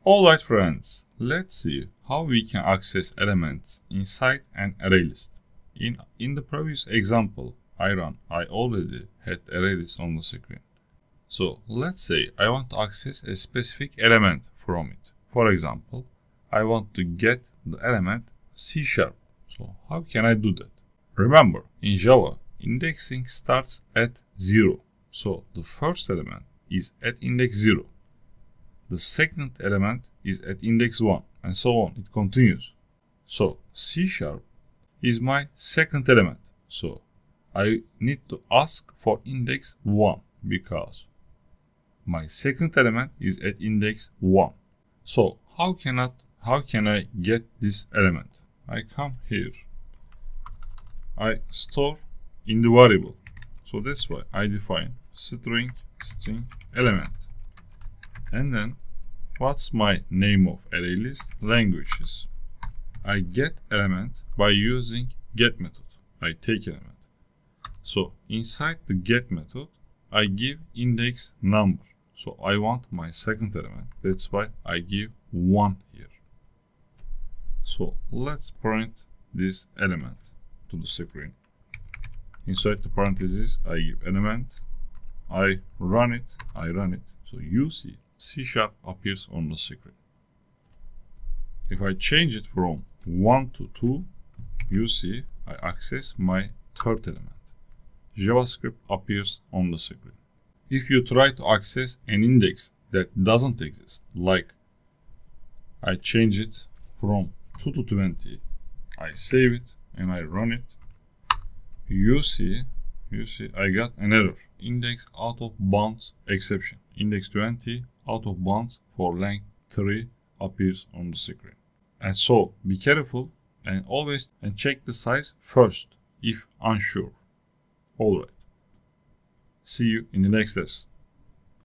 Alright friends, let's see how we can access elements inside an array list. In the previous example I already had ArrayList on the screen. So let's say I want to access a specific element from it. For example, I want to get the element C#. So how can I do that? Remember, in Java, indexing starts at 0. So the first element is at index 0. The second element is at index 1, and so on. It continues. So C# is my second element. So I need to ask for index 1 because my second element is at index 1. So how can I get this element? I come here. I store in the variable. So that's why I define string element. And then what's my name of array list? Languages. I get element by using get method. I take element. So inside the get method, I give index number. So I want my second element. That's why I give 1 here. So let's print this element to the screen. Inside the parentheses, I give element. I run it. So you see C# appears on the screen. If I change it from 1 to 2, you see I access my third element. JavaScript appears on the screen. If you try to access an index that doesn't exist, like I change it from 2 to 20, I save it and I run it, you see I got an error. Index out of bounds exception. Index 20 out of bounds for length 3 appears on the screen. And so be careful and always check the size first if unsure. Alright. See you in the next lesson.